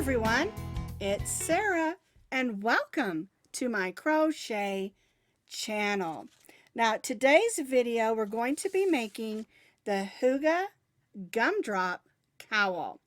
everyone, it's Sarah and welcome to my crochet channel. Now today's video we're going to be making the Hygge Gumdrop Cowl.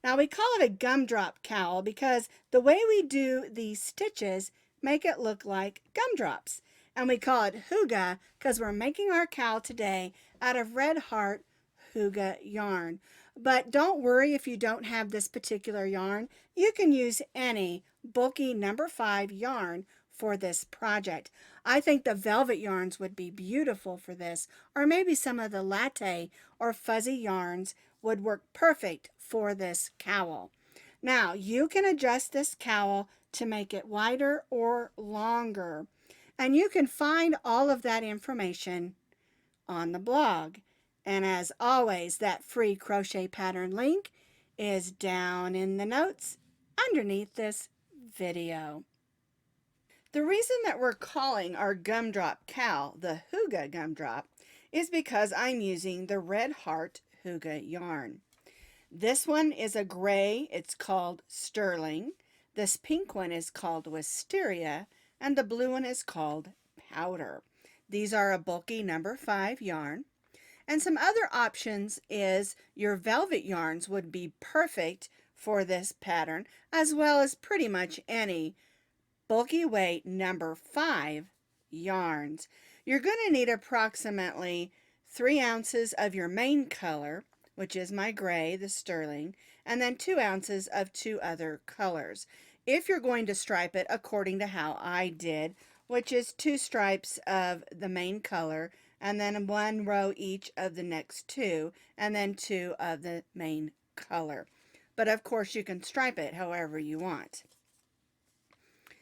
Now we call it a gumdrop cowl because the way we do these stitches make it look like gumdrops. And we call it Hygge because we're making our cowl today out of Red Heart Hygge yarn. But don't worry if you don't have this particular yarn. You can use any bulky number 5 yarn for this project. I think the velvet yarns would be beautiful for this, or maybe some of the latte or fuzzy yarns would work perfect for this cowl. Now you can adjust this cowl to make it wider or longer, and you can find all of that information on the blog. And as always, that free crochet pattern link is down in the notes underneath this video. The reason that we're calling our gumdrop cowl the Hygge Gumdrop is because I'm using the Red Heart Hygge yarn. This one is a gray, it's called Sterling. This pink one is called Wisteria, and the blue one is called Powder. These are a bulky number 5 yarn. And some other options is your velvet yarns would be perfect for this pattern, as well as pretty much any bulky weight number 5 yarns. You're going to need approximately 3 ounces of your main color, which is my gray, the Sterling, and then 2 ounces of 2 other colors. If you're going to stripe it according to how I did, which is 2 stripes of the main color, and then 1 row each of the next 2, and then 2 of the main color. But of course you can stripe it however you want.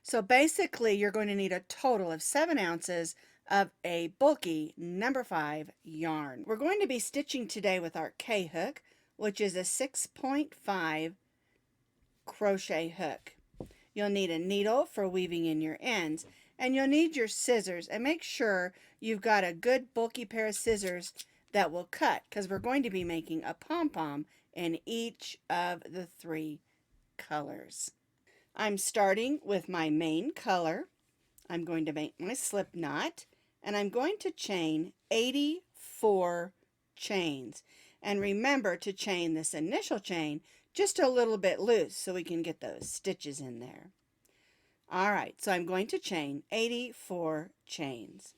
So basically you're going to need a total of 7 ounces of a bulky number 5 yarn. We're going to be stitching today with our K hook, which is a 6.5 crochet hook. You'll need a needle for weaving in your ends, and you'll need your scissors, and make sure you've got a good bulky pair of scissors that will cut, because we're going to be making a pom-pom in each of the 3 colors. I'm starting with my main color. I'm going to make my slip knot, and I'm going to chain 84 chains. And remember to chain this initial chain just a little bit loose so we can get those stitches in there. Alright, so I'm going to chain 84 chains.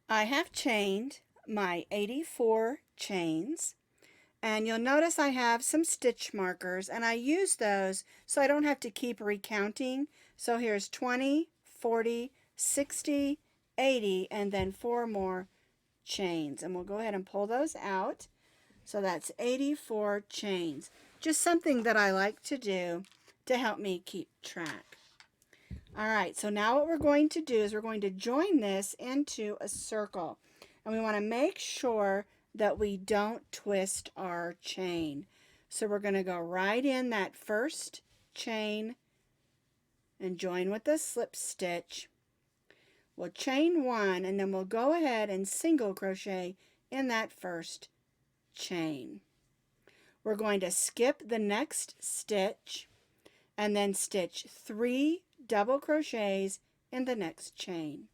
I have chained my 84 chains, and you'll notice I have some stitch markers, and I use those so I don't have to keep recounting. So here's 20, 40, 60, 80, and then 4 more chains, and we'll go ahead and pull those out. So that's 84 chains. Just something that I like to do to help me keep track. Alright, so now what we're going to do is we're going to join this into a circle, and we want to make sure that we don't twist our chain. So we're going to go right in that first chain and join with the slip stitch. We'll chain 1, and then we'll go ahead and single crochet in that first chain. We're going to skip the next stitch and then stitch 3 double crochets in the next chain.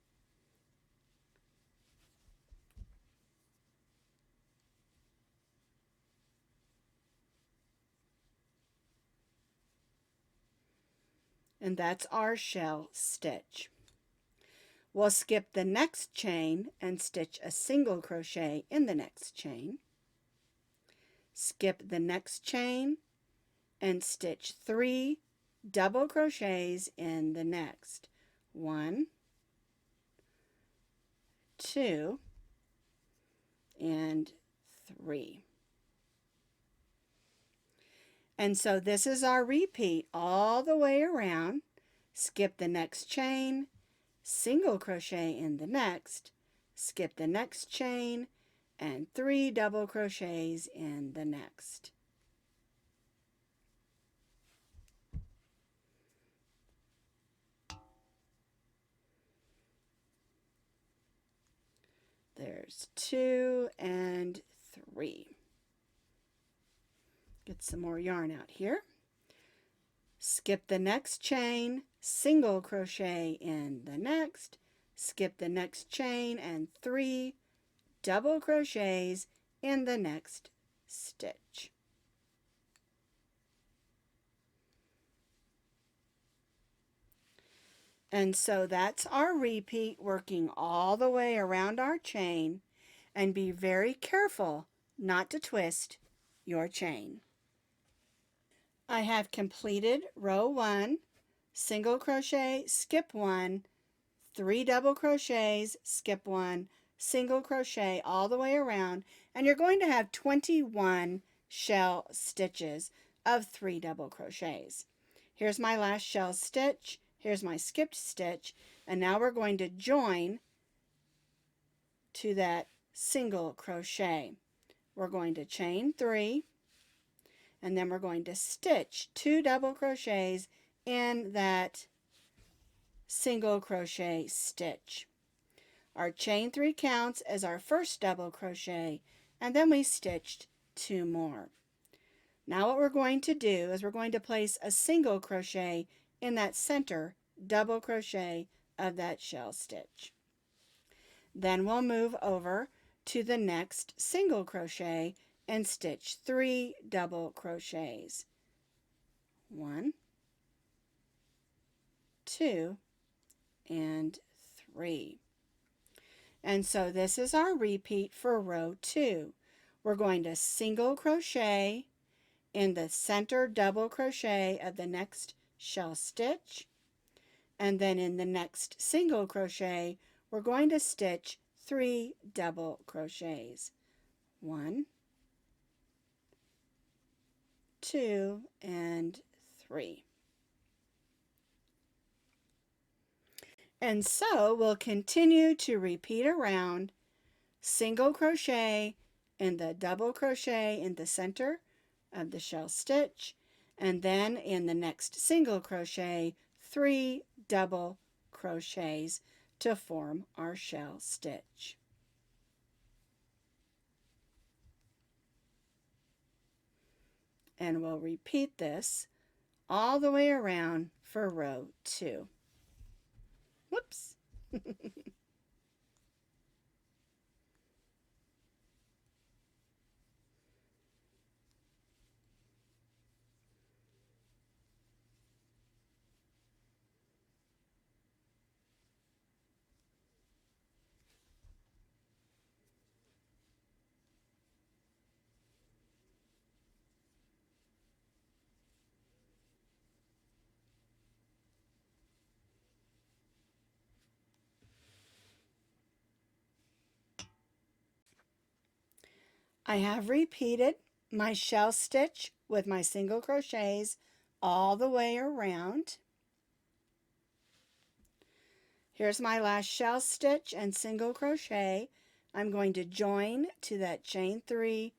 And that's our shell stitch. We'll skip the next chain and stitch a single crochet in the next chain. Skip the next chain and stitch 3 double crochets in the next. 1, 2, and 3. And so this is our repeat all the way around. Skip the next chain, single crochet in the next, skip the next chain, and 3 double crochets in the next. There's 2 and 3. Get some more yarn out here. Skip the next chain, single crochet in the next, skip the next chain, and 3 double crochets in the next stitch. And so that's our repeat, working all the way around our chain, and be very careful not to twist your chain. I have completed row 1, single crochet, skip 1, 3 double crochets, skip 1, single crochet all the way around, and you're going to have 21 shell stitches of 3 double crochets. Here's my last shell stitch, here's my skipped stitch, and now we're going to join to that single crochet. We're going to chain 3, and then we're going to stitch 2 double crochets in that single crochet stitch. Our chain 3 counts as our first double crochet, and then we stitched 2 more. Now what we're going to do is we're going to place a single crochet in that center double crochet of that shell stitch. Then we'll move over to the next single crochet and stitch 3 double crochets. 1, 2, and 3. And so this is our repeat for row 2. We're going to single crochet in the center double crochet of the next shell stitch, and then in the next single crochet we're going to stitch 3 double crochets. 1, 2, and 3. And so we'll continue to repeat around, single crochet in the double crochet in the center of the shell stitch, and then in the next single crochet 3 double crochets to form our shell stitch. And we'll repeat this all the way around for row 2. Whoops! I have repeated my shell stitch with my single crochets all the way around. Here's my last shell stitch and single crochet. I'm going to join to that chain 3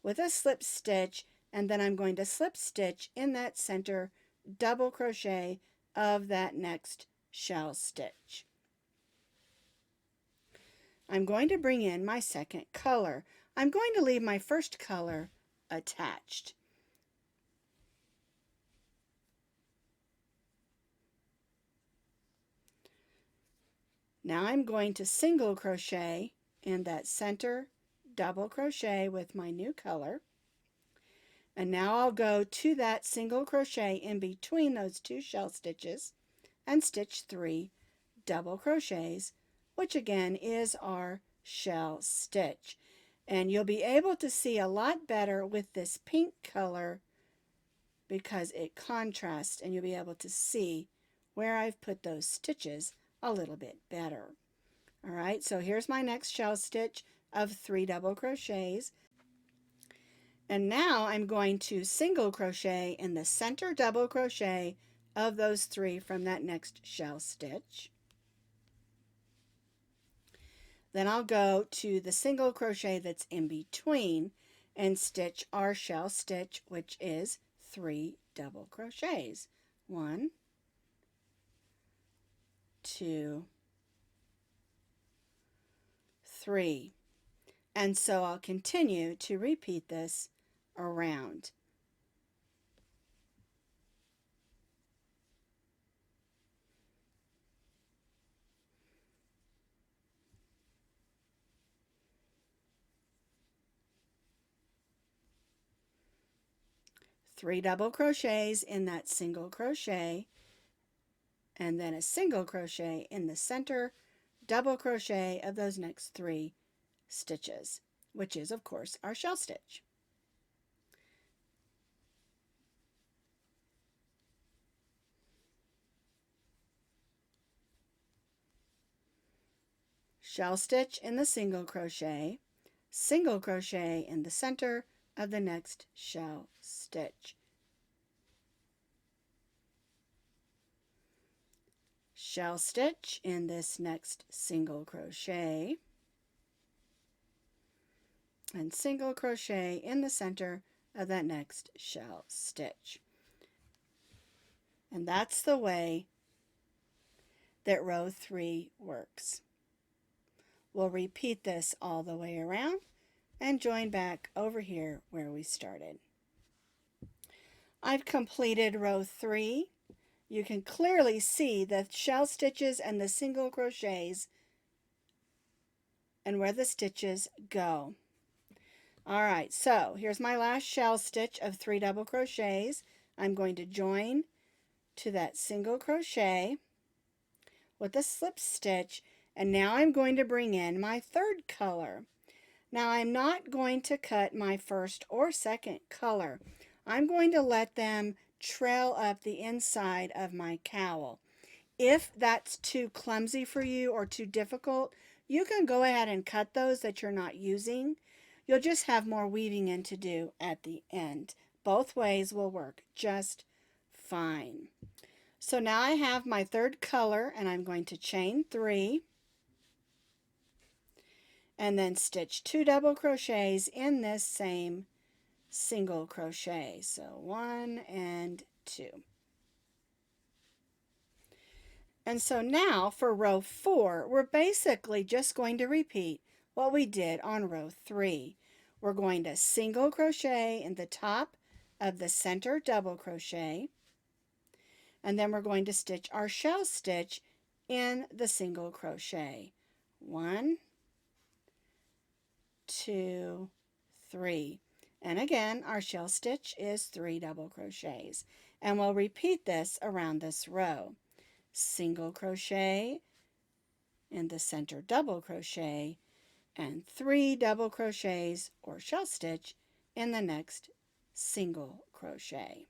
with a slip stitch, and then I'm going to slip stitch in that center double crochet of that next shell stitch. I'm going to bring in my second color. I'm going to leave my first color attached. Now I'm going to single crochet in that center double crochet with my new color. And now I'll go to that single crochet in between those 2 shell stitches and stitch 3 double crochets, which again is our shell stitch. And you'll be able to see a lot better with this pink color because it contrasts, and you'll be able to see where I've put those stitches a little bit better. All right, so here's my next shell stitch of 3 double crochets. And now I'm going to single crochet in the center double crochet of those 3 from that next shell stitch. Then I'll go to the single crochet that's in between and stitch our shell stitch, which is 3 double crochets. 1, 2, 3. And so I'll continue to repeat this around. Three double crochets in that single crochet, and then a single crochet in the center double crochet of those next 3 stitches, which is of course our shell stitch. Shell stitch in the single crochet in the center of the next shell stitch. Shell stitch in this next single crochet, and single crochet in the center of that next shell stitch. And that's the way that row 3 works. We'll repeat this all the way around and join back over here where we started. I've completed row 3. You can clearly see the shell stitches and the single crochets and where the stitches go. Alright, so here's my last shell stitch of 3 double crochets. I'm going to join to that single crochet with a slip stitch, and now I'm going to bring in my 3rd color. Now I'm not going to cut my 1st or 2nd color. I'm going to let them trail up the inside of my cowl. If that's too clumsy for you or too difficult, you can go ahead and cut those that you're not using. You'll just have more weaving in to do at the end. Both ways will work just fine. So now I have my 3rd color, and I'm going to chain 3 and then stitch 2 double crochets in this same single crochet. So 1 and 2. And so now for row 4, we're basically just going to repeat what we did on row 3. We're going to single crochet in the top of the center double crochet, and then we're going to stitch our shell stitch in the single crochet. 1, 2, 3. And again, our shell stitch is 3 double crochets. And we'll repeat this around this row. Single crochet in the center double crochet, and 3 double crochets or shell stitch in the next single crochet.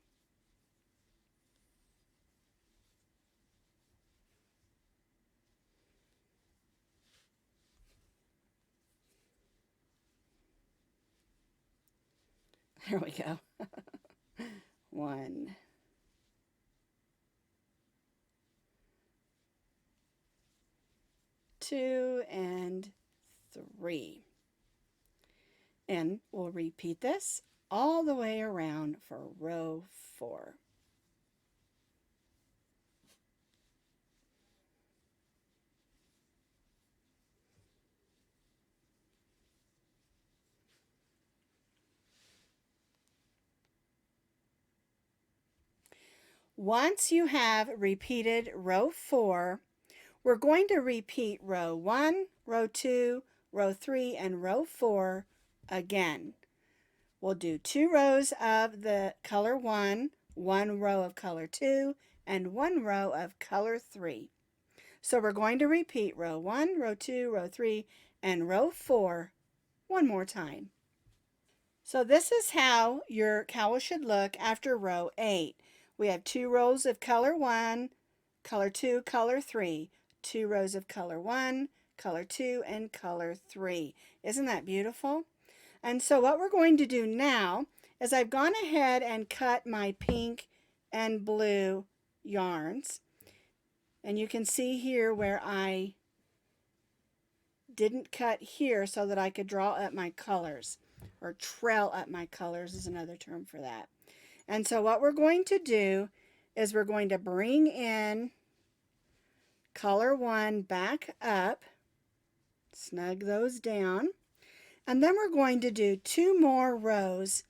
There we go. 1, 2, and 3. And we'll repeat this all the way around for row 4. Once you have repeated row 4, we're going to repeat row 1, row 2, row 3, and row 4 again. We'll do 2 rows of the color 1, 1 row of color 2, and 1 row of color 3. So we're going to repeat row 1, row 2, row 3, and row 4 one more time. So this is how your cowl should look after row 8. We have 2 rows of color 1, color 2, color 3, 2 rows of color 1, color 2, and color 3. Isn't that beautiful? And so what we're going to do now is I've gone ahead and cut my pink and blue yarns. And you can see here where I didn't cut here so that I could draw up my colors, or trail up my colors is another term for that. And so what we're going to do is we're going to bring in color 1 back up, snug those down, And then we're going to do 2 more rows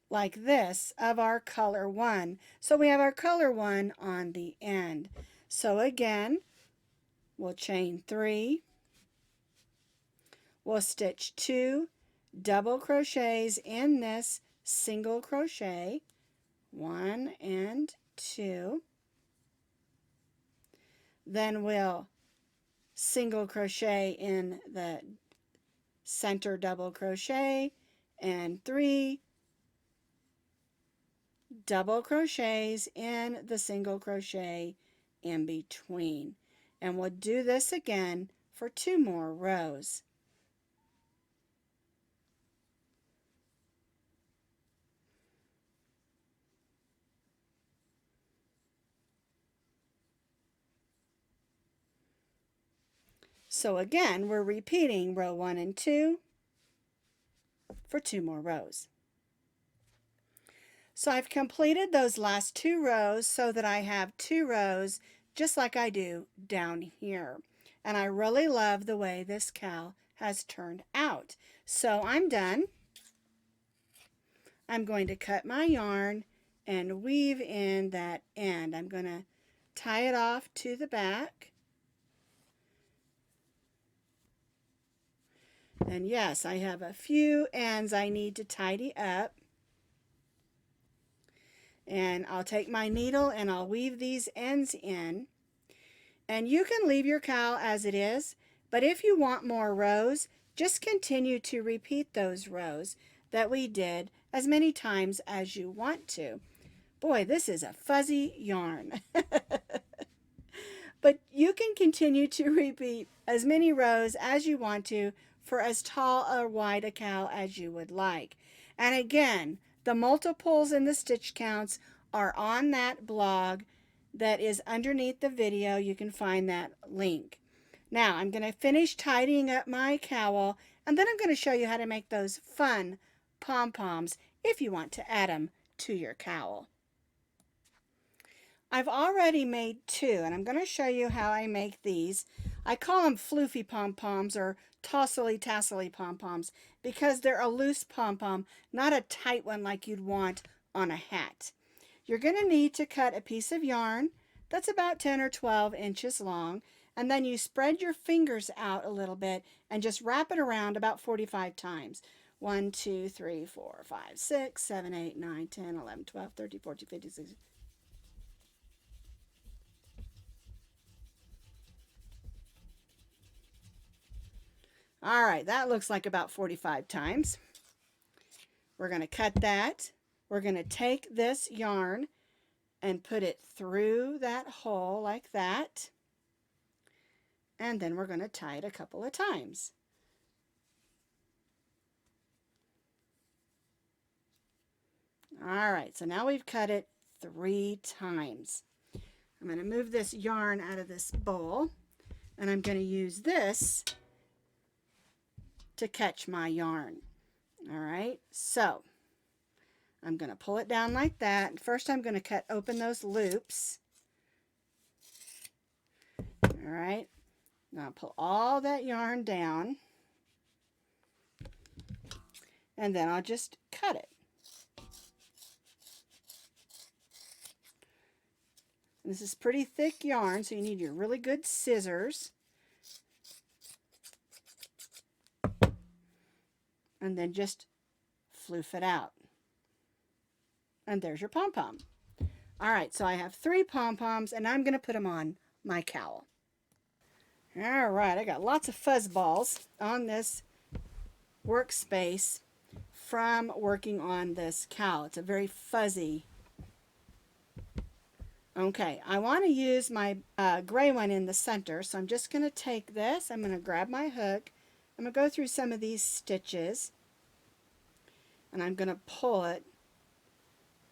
like this of our color 1. So we have our color 1 on the end. So again, we'll chain 3, we'll stitch 2 double crochets in this single crochet, 1 and 2. Then we'll single crochet in the center double crochet and 3 double crochets in the single crochet in between. And we'll do this again for 2 more rows. So again, we're repeating row 1 and 2 for 2 more rows. So I've completed those last 2 rows so that I have 2 rows just like I do down here. And I really love the way this cowl has turned out. So I'm done. I'm going to cut my yarn and weave in that end. I'm going to tie it off to the back. And yes, I have a few ends I need to tidy up. And I'll take my needle and I'll weave these ends in. And you can leave your cowl as it is, but if you want more rows, just continue to repeat those rows that we did as many times as you want to. Boy, this is a fuzzy yarn. But you can continue to repeat as many rows as you want to for as tall or wide a cowl as you would like. And again, the multiples and the stitch counts are on that blog that is underneath the video. You can find that link. Now I'm going to finish tidying up my cowl, and then I'm going to show you how to make those fun pom-poms if you want to add them to your cowl. I've already made 2, and I'm going to show you how I make these. I call them floofy pom-poms or tassely pom-poms because they're a loose pom-pom, not a tight one like you'd want on a hat. You're going to need to cut a piece of yarn that's about 10 or 12 inches long, and then you spread your fingers out a little bit and just wrap it around about 45 times. 1, 2, 3, 4, 5, 6, 7, 8, 9, 10, 11, 12, 13, 14, 15, 16. All right, that looks like about 45 times. We're going to cut that. We're going to take this yarn and put it through that hole like that. And then we're going to tie it a couple of times. All right, so now we've cut it 3 times. I'm going to move this yarn out of this bowl, and I'm going to use this to catch my yarn. All right, so I'm going to pull it down like that. First, I'm going to cut open those loops. All right, now pull all that yarn down, and then I'll just cut it. This is pretty thick yarn, so you need your really good scissors. And then just floof it out. And there's your pom-pom. All right, so I have 3 pom-poms, and I'm going to put them on my cowl. All right, I got lots of fuzz balls on this workspace from working on this cowl. It's a very fuzzy. Okay, I want to use my gray one in the center, so I'm just going to take this. I'm going to grab my hook. I'm going to go through some of these stitches, and I'm going to pull it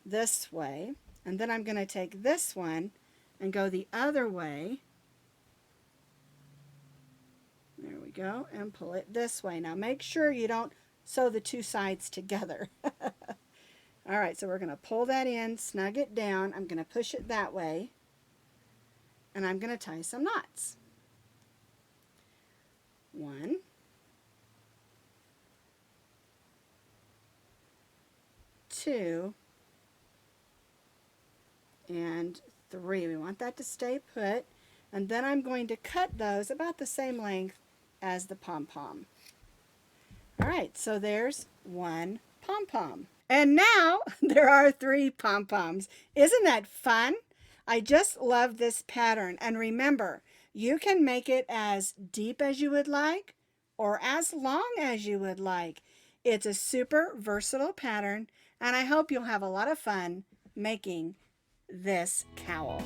this way, and then I'm going to take this one and go the other way. There we go, and pull it this way. Now make sure you don't sew the 2 sides together. All right, so we're going to pull that in, snug it down. I'm going to push it that way, and I'm going to tie some knots. 1, 2, and 3. We want that to stay put. And then I'm going to cut those about the same length as the pom-pom. All right, so there's 1 pom-pom. And now there are 3 pom-poms. Isn't that fun? I just love this pattern. And remember, you can make it as deep as you would like or as long as you would like. It's a super versatile pattern, and I hope you'll have a lot of fun making this cowl.